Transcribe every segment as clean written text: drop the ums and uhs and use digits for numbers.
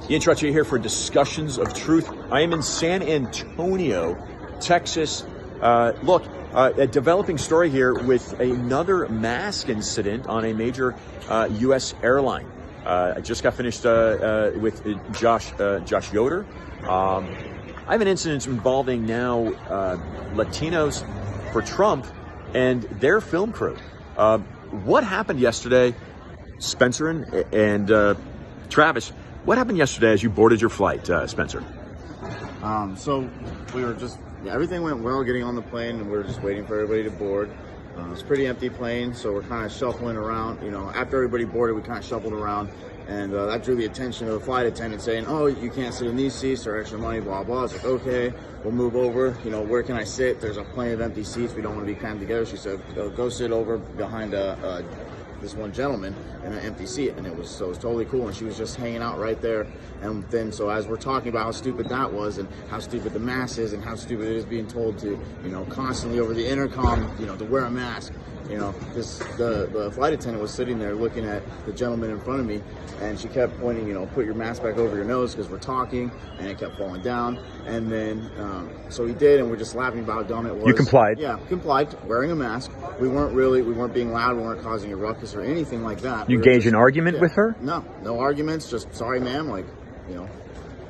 Ian Trutchia here for Discussions of Truth. I am in San Antonio, Texas. A developing story here with another mask incident on a major U.S. airline. I just got finished with Josh Yoder. I have an incident involving now Latinos for Trump and their film crew. What happened yesterday, Spencer and Travis? What happened yesterday as you boarded your flight, Spencer? So we were just, everything went well getting on the plane, and we were just waiting for everybody to board. It was a pretty empty plane, so we're kind of shuffling around. You know, after everybody boarded, we kind of shuffled around, and that drew the attention of the flight attendant saying, "Oh, you can't sit in these seats, they're extra money, blah, blah." I was like, okay, we'll move over. You know, where can I sit? There's plenty of empty seats. We don't want to be crammed together. She said, go sit over behind this one gentleman in an empty seat, and it was totally cool, and she was just hanging out right there. And then so as we're talking about how stupid that was, and how stupid the mask is, and how stupid it is being told to, you know, constantly over the intercom, you know, to wear a mask, you know, the flight attendant was sitting there looking at the gentleman in front of me, and she kept pointing, you know, put your mask back over your nose because we're talking, and it kept falling down. And then so he did, and we're just laughing about how dumb it was. You complied? Yeah, complied, wearing a mask. We weren't being loud, we weren't causing a ruckus or anything like that. You engage in argument with her? No arguments, just sorry ma'am, like, you know,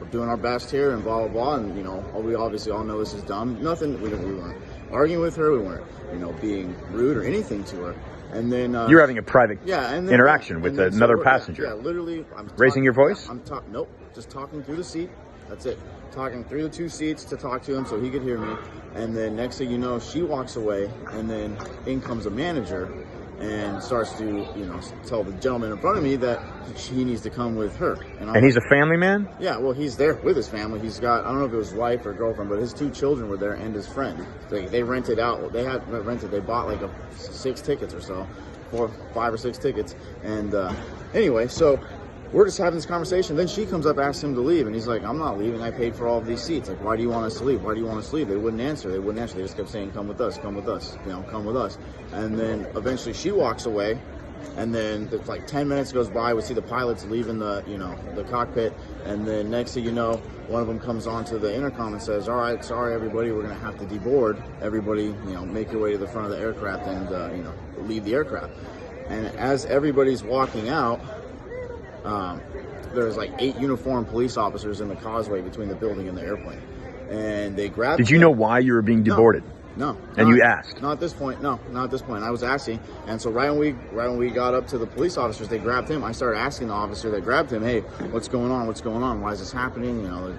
we're doing our best here and blah, blah, blah. And, you know, we obviously all know this is dumb. Nothing, we weren't arguing with her, we weren't, you know, being rude or anything to her. And then you're having a private interaction with another passenger. Yeah, literally. Raising your voice? Nope, just talking through the seat. That's it. Talking through the two seats to talk to him so he could hear me. And then next thing you know, she walks away, and then in comes a manager and starts to, you know, tell the gentleman in front of me that he needs to come with her. And he's a family man? Yeah, well, he's there with his family. He's got, I don't know if it was wife or girlfriend, but his two children were there and his friend. They rented out, they bought like 6 tickets or so, 5 or 6 tickets. And anyway, so we're just having this conversation. Then she comes up, asks him to leave, and he's like, "I'm not leaving. I paid for all of these seats. Like, why do you want us to leave? Why do you want us to leave?" They wouldn't answer. They just kept saying, "Come with us, come with us, you know, come with us." And then eventually she walks away, and then like 10 minutes goes by. We see the pilots leaving the cockpit, and then next thing you know, one of them comes onto the intercom and says, "All right, sorry everybody, we're gonna have to deboard. Everybody, you know, make your way to the front of the aircraft and you know, leave the aircraft." And as everybody's walking out, there's like 8 uniformed police officers in the causeway between the building and the airplane, and they grabbed. Did you know why you were being deboarded? No. And you asked? Not at this point. No, not at this point. I was asking, and so right when we got up to the police officers, they grabbed him. I started asking the officer that grabbed him, "Hey, what's going on? What's going on? Why is this happening?" You know,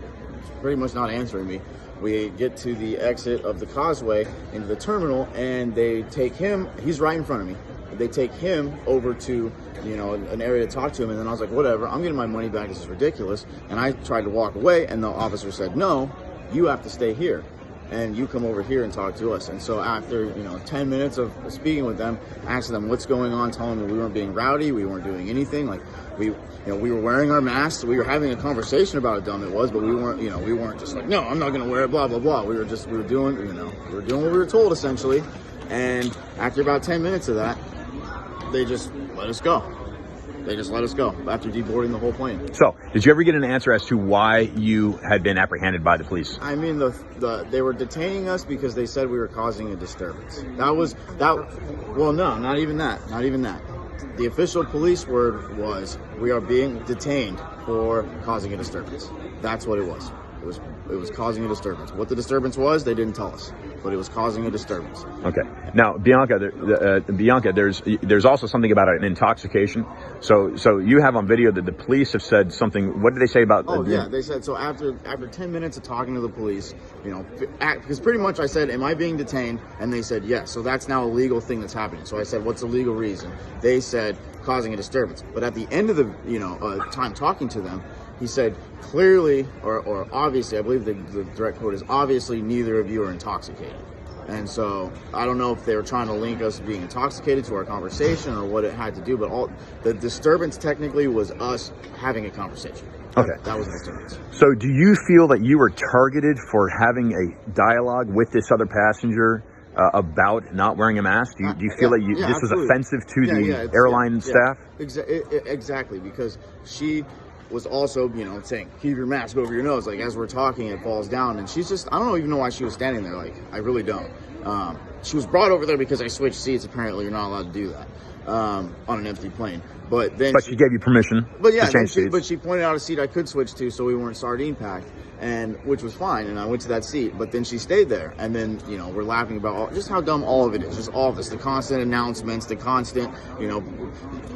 pretty much not answering me. We get to the exit of the causeway into the terminal, and they take him. He's right in front of me. They take him over to, you know, an area to talk to him, and then I was like, whatever, I'm getting my money back, this is ridiculous. And I tried to walk away, and the officer said, "No, you have to stay here, and you come over here and talk to us." And so after, you know, 10 minutes of speaking with them, asking them what's going on, telling them we weren't being rowdy, we weren't doing anything, like we were wearing our masks, we were having a conversation about how dumb it was, but we weren't just like, "No, I'm not gonna wear it, blah, blah, blah." We were doing what we were told, essentially. And after about 10 minutes of that, they just let us go. They just let us go after deboarding the whole plane. So, did you ever get an answer as to why you had been apprehended by the police? I mean, they were detaining us because they said we were causing a disturbance. Well, no, not even that. The official police word was, "We are being detained for causing a disturbance." That's what it was. It was causing a disturbance. What the disturbance was, they didn't tell us, but it was causing a disturbance. Okay. Now, Bianca, there's also something about an intoxication. So you have on video that the police have said something. What did they say about? Oh yeah, they said so after 10 minutes of talking to the police, you know, because pretty much I said, "Am I being detained?" And they said yes. So that's now a legal thing that's happening. So I said, "What's the legal reason?" They said causing a disturbance. But at the end of the time talking to them, he said, clearly, or obviously, I believe the direct quote is, "Obviously, neither of you are intoxicated." And so I don't know if they were trying to link us being intoxicated to our conversation or what it had to do, but the disturbance technically was us having a conversation. Okay. That was the disturbance. So do you feel that you were targeted for having a dialogue with this other passenger about not wearing a mask? Do you feel that this was offensive to the airline staff? Exactly, because was also, you know, saying, keep your mask over your nose. Like, as we're talking, it falls down. And she's just, I don't even know why she was standing there. Like, I really don't. She was brought over there because I switched seats. Apparently, you're not allowed to do that on an empty plane. But then she gave you permission. But yeah, to change seats. But she pointed out a seat I could switch to, so we weren't sardine packed, and which was fine. And I went to that seat. But then she stayed there, and then, you know, we're laughing about just how dumb all of it is. Just all of this, the constant announcements, the constant, you know,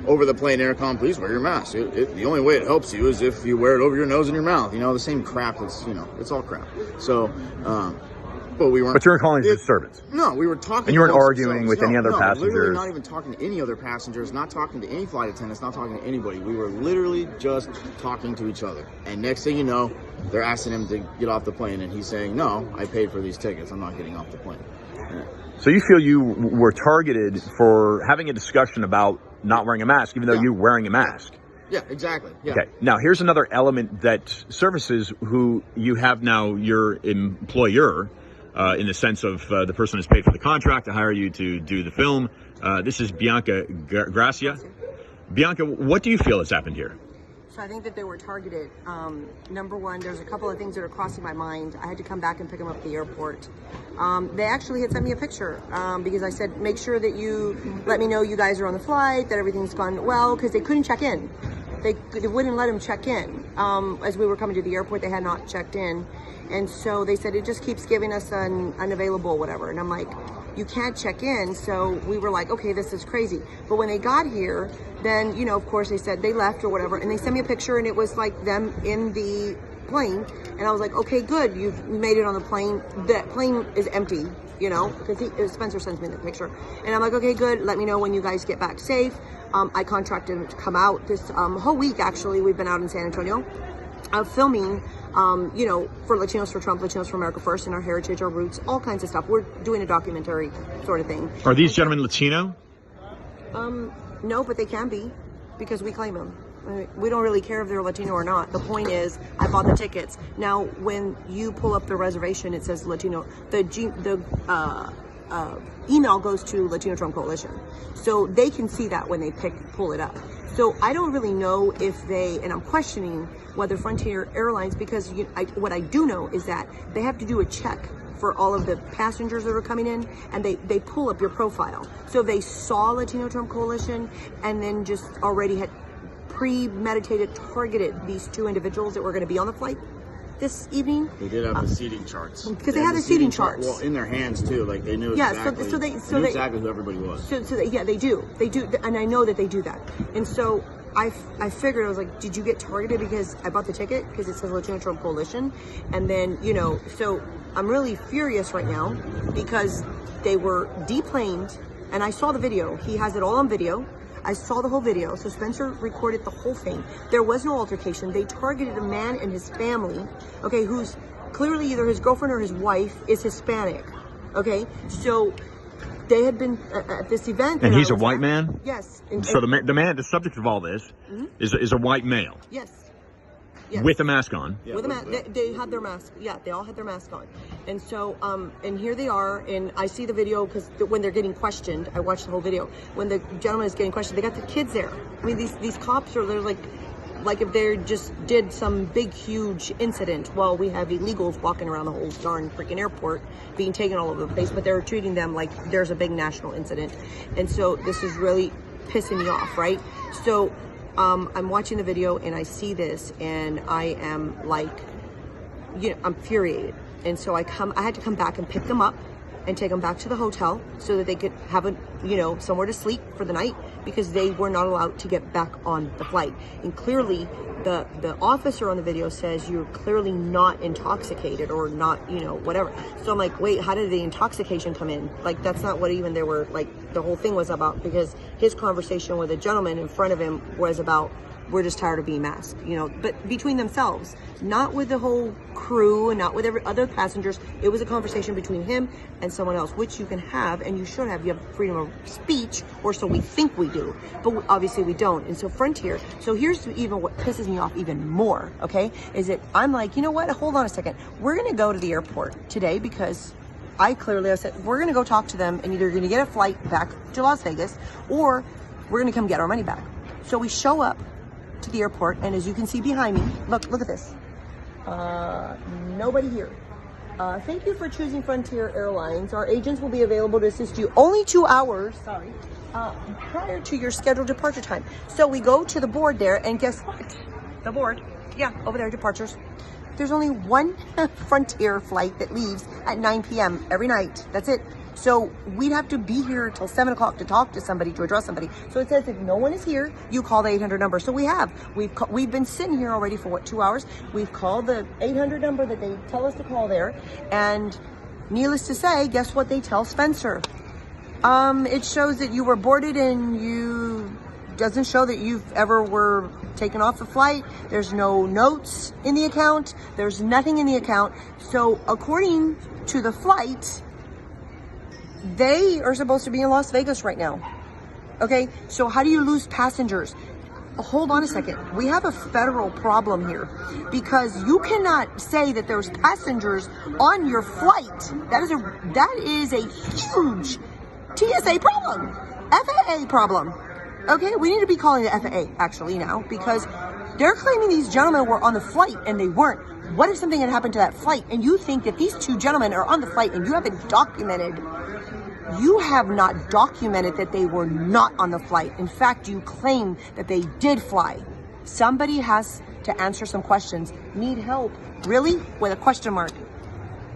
over the plane intercom, please wear your mask. The only way it helps you is if you wear it over your nose and your mouth. You know, the same crap. That's, you know, it's all crap. So. But we weren't. But you were calling it disturbance. No, we were talking. And you weren't arguing with any other passengers. Literally not even talking to any other passengers. Not talking to any flight attendants. Not talking to anybody. We were literally just talking to each other. And next thing you know, they're asking him to get off the plane, and he's saying, "No, I paid for these tickets. I'm not getting off the plane." Yeah. So you feel you were targeted for having a discussion about not wearing a mask, even though you're wearing a mask. Yeah, exactly. Yeah. Okay. Now, here's another element that services who you have now your employer. In the sense of the person who's paid for the contract to hire you to do the film. This is Bianca Gracia. Bianca, what do you feel has happened here? So I think that they were targeted. Number one, there's a couple of things that are crossing my mind. I had to come back and pick them up at the airport. They actually had sent me a picture because I said, make sure that you let me know you guys are on the flight, that everything's gone well, because they couldn't check in. They wouldn't let them check in. As we were coming to the airport, they had not checked in. And so they said, it just keeps giving us an unavailable whatever. And I'm like, you can't check in. So we were like, okay, this is crazy. But when they got here, then, you know, of course they said they left or whatever. And they sent me a picture and it was like them in the plane. And I was like, okay, good. You've made it on the plane. That plane is empty, you know, because Spencer sends me the picture. And I'm like, okay, good. Let me know when you guys get back safe. I contracted him to come out this whole week. Actually, we've been out in San Antonio filming, you know, for Latinos for Trump, Latinos for America First, and our heritage, our roots, all kinds of stuff. We're doing a documentary sort of thing. Are these gentlemen Latino? No, but they can be because we claim them. We don't really care if they're Latino or not. The point is, I bought the tickets. Now, when you pull up the reservation, it says Latino. The email goes to Latino Trump Coalition, so they can see that when they pull it up. So I don't really know if and I'm questioning whether Frontier Airlines, because what I do know is that they have to do a check for all of the passengers that are coming in, and they pull up your profile. So they saw Latino Trump Coalition and then just already had premeditated, targeted these two individuals that were going to be on the flight this evening. They did have the seating charts. Because they had the seating charts. Well, in their hands too, like they knew exactly. So they knew exactly who everybody was. So they do, and I know that they do that. And so I figured, I was like, did you get targeted because I bought the ticket because it says Latino Trump Coalition? And then, you know, so I'm really furious right now because they were deplaned, and I saw the video. He has it all on video. I saw the whole video. So Spencer recorded the whole thing. There was no altercation. They targeted a man and his family, okay, who's clearly either his girlfriend or his wife is Hispanic, okay? So they had been at this event. And he's a white man? Yes. So the subject of all this is a white male? Yes. Yes. With a mask on. Yeah, with a mask. They had their mask. Yeah, they all had their mask on. And so, and here they are, and I see the video because when they're getting questioned, I watched the whole video. When the gentleman is getting questioned, they got the kids there. I mean, these cops are, they're like if they just did some big, huge incident while we have illegals walking around the whole darn freaking airport being taken all over the place, but they're treating them like there's a big national incident. And so this is really pissing me off, right? So, I'm watching the video and I see this and I am like, you know, I'm infuriated. And so I had to come back and pick them up and take them back to the hotel so that they could have somewhere to sleep for the night, because they were not allowed to get back on the flight. And clearly the officer on the video says you're clearly not intoxicated or not, whatever. So I'm like, wait, how did the intoxication come in? Like, that's not what even the whole thing was about, because his conversation with a gentleman in front of him was about, we're just tired of being masked, but between themselves, not with the whole crew and not with every other passengers. It was a conversation between him and someone else, which you can have and you should have. You have freedom of speech, or so we think we do, but obviously we don't. And so Frontier, so here's even what pisses me off even more, okay, is that I'm like, you know what, hold on a second. We're going to go to the airport today because I said, we're going to go talk to them, and either you're going to get a flight back to Las Vegas or we're going to come get our money back. So we show up to the airport, and as you can see behind me, look at this. Nobody here. Thank you for choosing Frontier Airlines. Our agents will be available to assist you only 2 hours, prior to your scheduled departure time. So we go to the board there, and guess what? The board, yeah, over there, departures. There's only one Frontier flight that leaves at 9 p.m. every night. That's it. So we'd have to be here till 7 o'clock to talk to somebody, to address somebody. So it says if no one is here, you call the 800 number. So we've been sitting here already for what, 2 hours? We've called the 800 number that they tell us to call there. And needless to say, guess what they tell Spencer? It shows that you were boarded and doesn't show that you've ever were taken off the flight. There's no notes in the account. There's nothing in the account. So according to the flight, they are supposed to be in Las Vegas right now. Okay, so how do you lose passengers? Hold on a second. We have a federal problem here because you cannot say that there's passengers on your flight. That is a huge TSA problem, FAA problem. Okay, we need to be calling the FAA actually now because they're claiming these gentlemen were on the flight and they weren't. What if something had happened to that flight and you think that these two gentlemen are on the flight and you haven't documented? You have not documented that they were not on the flight. In fact, you claim that they did fly. Somebody has to answer some questions. Need help? Really? With a question mark.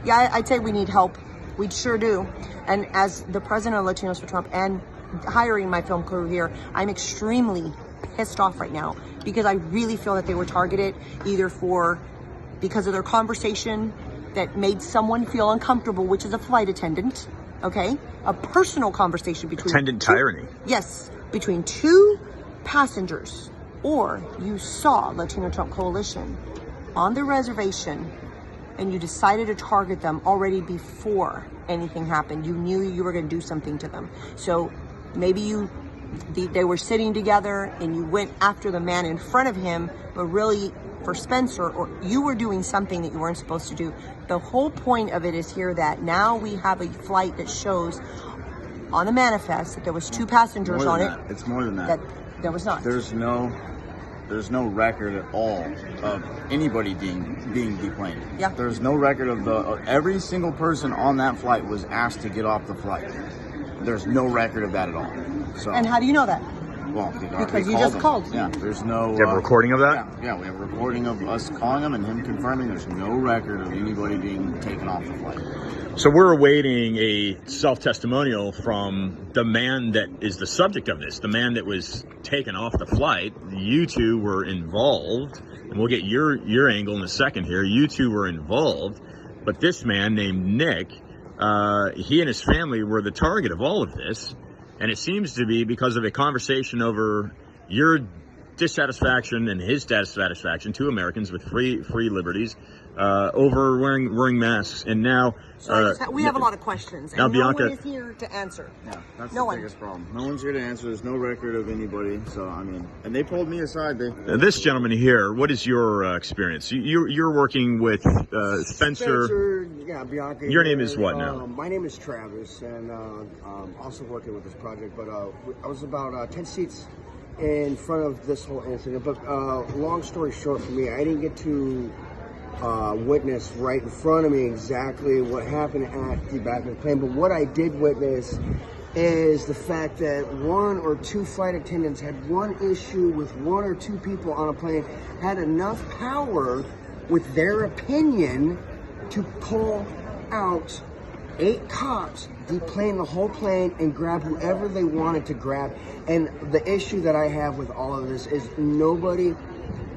Yeah, I'd say we need help. We sure do. And as the president of Latinos for Trump and hiring my film crew here, I'm extremely pissed off right now because I really feel that they were targeted either because of their conversation that made someone feel uncomfortable, which is a flight attendant. Okay, a personal conversation between Attendant Tyranny. Yes, between two passengers, or you saw Latino Trump Coalition on the reservation and you decided to target them already before anything happened. You knew you were going to do something to them. So maybe they were sitting together and you went after the man in front of him, but really for Spencer, or you were doing something that you weren't supposed to do. The whole point of it is here that now we have a flight that shows on the manifest that there was two passengers on it. It's more than that. That there was not. There's no record at all of anybody being deplaned. Yeah. There's no record of every single person on that flight was asked to get off the flight. There's no record of that at all. So. And how do you know that? Well, because you just called. Yeah, there's no. Do you have a recording of that? Yeah, we have a recording of us calling him and him confirming there's no record of anybody being taken off the flight. So we're awaiting a self-testimonial from the man that is the subject of this, the man that was taken off the flight. You two were involved, and we'll get your angle in a second here. You two were involved, but this man named Nick, he and his family were the target of all of this. And it seems to be because of a conversation over your dissatisfaction and his dissatisfaction, two Americans with free liberties, over wearing masks. And now we have a lot of questions. Now and Bianca, no one is here to answer. Yeah, that's no the biggest problem. No one's here to answer. There's no record of anybody. So I mean, and they pulled me aside. This gentleman here, what is your experience? You're working with Spencer. Yeah, Bianca. Your name is what now? My name is Travis, and also working with this project. But I was about 10 seats in front of this whole incident. But long story short, for me, I didn't get to witness right in front of me exactly what happened at the back of the plane. But what I did witness is the fact that one or two flight attendants had one issue with one or two people on a plane, had enough power with their opinion to pull out 8 cops, deplane the whole plane, and grab whoever they wanted to grab. And the issue that I have with all of this is nobody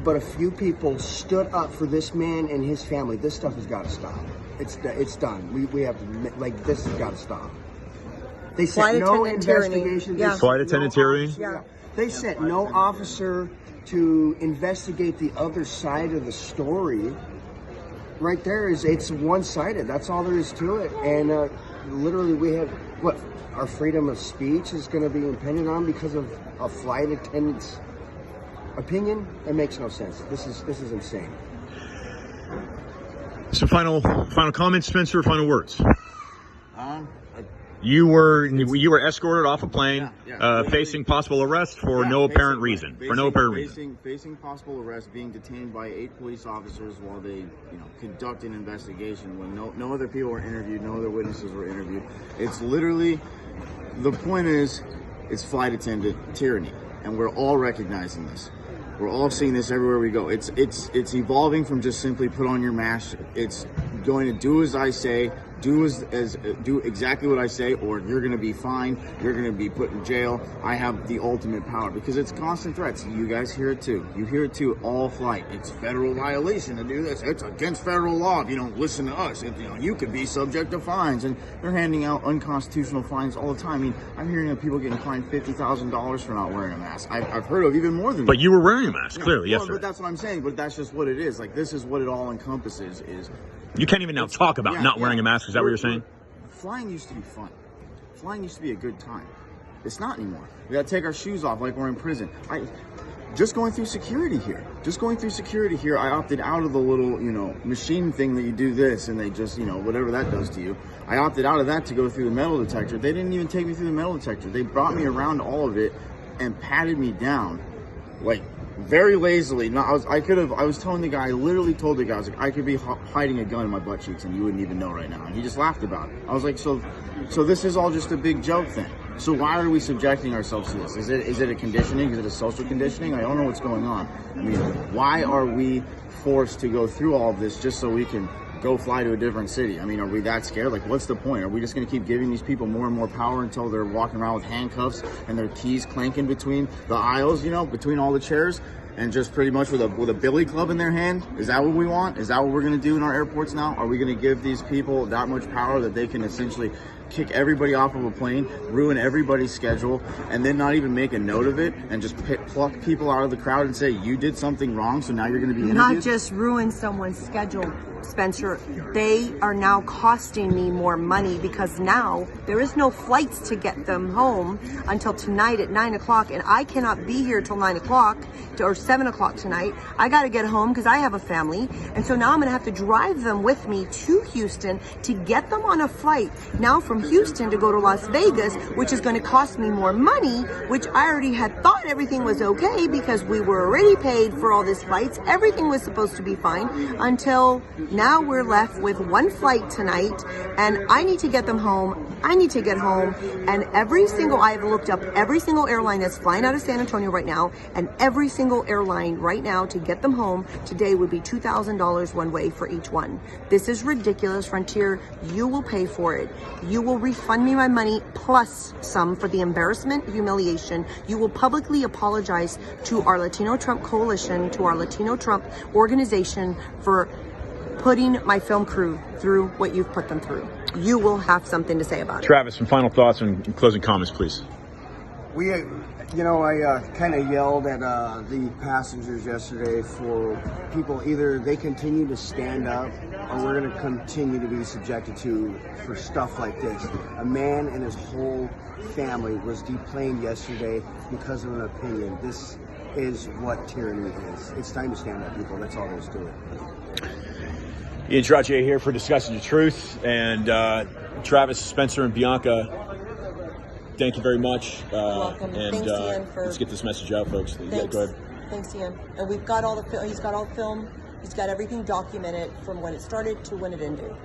but a few people stood up for this man and his family. This stuff has got to stop. It's done. We have to, like, this has got to stop. They sent no investigation. Yeah. Flight attendant tyranny? Yeah. They sent no officer to investigate the other side of the story. Right there it's one-sided. That's all there is to it. And literally we have, our freedom of speech is going to be impinged on because of a flight attendant's opinion? It makes no sense. This is insane. So final comments, Spencer, final words. You were escorted off a plane, Yeah. facing possible arrest for Yeah, no apparent facing- reason. For no apparent reason. Facing possible arrest, being detained by 8 police officers while they, conduct an investigation when no other people were interviewed, no other witnesses were interviewed. It's literally, the point is, it's flight attendant tyranny, and we're all recognizing this. We're all seeing this everywhere we go. It's evolving from just simply put on your mask. It's going to do as I say, do exactly what I say, or you're going to be fined. You're going to be put in jail. I have the ultimate power because it's constant threats. You guys hear it too. You hear it too. All flight. It's federal violation to do this. It's against federal law if you don't listen to us. You could be subject to fines, and they're handing out unconstitutional fines all the time. I mean, I'm hearing of people getting fined $50,000 for not wearing a mask. I've heard of even more than that. But you were wearing a mask, clearly, well, yesterday. but that's what I'm saying. But that's just what it is. Like, this is what it all encompasses. Is You can't even now talk about not wearing a mask. Is that what you're saying? Flying used to be fun. Flying used to be a good time. It's not anymore. We got to take our shoes off like we're in prison. Just going through security here. I opted out of the little, machine thing that you do this and they just, whatever that does to you. I opted out of that to go through the metal detector. They didn't even take me through the metal detector. They brought me around all of it and patted me down, like, very lazily. No, I was telling the guy, I literally told the guy, I was like, I could be hiding a gun in my butt cheeks and you wouldn't even know right now. And he just laughed about it. I was like, so this is all just a big joke then. So why are we subjecting ourselves to this? Is it a conditioning? Is it a social conditioning? I don't know what's going on. I mean, why are we forced to go through all of this just so we can go fly to a different city? I mean, are we that scared? Like, what's the point? Are we just going to keep giving these people more and more power until they're walking around with handcuffs and their keys clanking between the aisles, between all the chairs, and just pretty much with a billy club in their hand? Is that what we want? Is that what we're going to do in our airports now? Are we going to give these people that much power that they can essentially kick everybody off of a plane, ruin everybody's schedule, and then not even make a note of it and just pluck people out of the crowd and say, you did something wrong, so now you're going to be interviewed? Not just ruin someone's schedule, Spencer. They are now costing me more money because now there is no flights to get them home until tonight at 9 o'clock, and I cannot be here till 9 o'clock or 7 o'clock tonight. I got to get home because I have a family, and so now I'm going to have to drive them with me to Houston to get them on a flight now from Houston to go to Las Vegas, which is going to cost me more money, which I already had thought everything was okay because we were already paid for all these flights. Everything was supposed to be fine until now we're left with one flight tonight, and I need to get them home. I need to get home, and I have looked up every single airline that's flying out of San Antonio right now, and every single airline right now to get them home today would be $2,000 one way for each one. This is ridiculous. Frontier, you will pay for it. You will refund me my money plus some for the embarrassment, humiliation. You will publicly apologize to our Latino Trump coalition, to our Latino Trump organization for putting my film crew through what you've put them through. You will have something to say about it. Travis, some final thoughts and closing comments, please. I kind of yelled at the passengers yesterday for people, either they continue to stand up or we're going to continue to be subjected to for stuff like this. A man and his whole family was deplaned yesterday because of an opinion. This is what tyranny is. It's time to stand up, people. That's all there's to it. Ian Trottier here for Discussing the Truth, and Travis, Spencer, and Bianca, thank you very much. Welcome. And Thanks, Ian, for... let's get this message out, folks. Thanks. Yeah, go ahead. Thanks, Ian. And we've got all the he's got all the film. He's got everything documented from when it started to when it ended.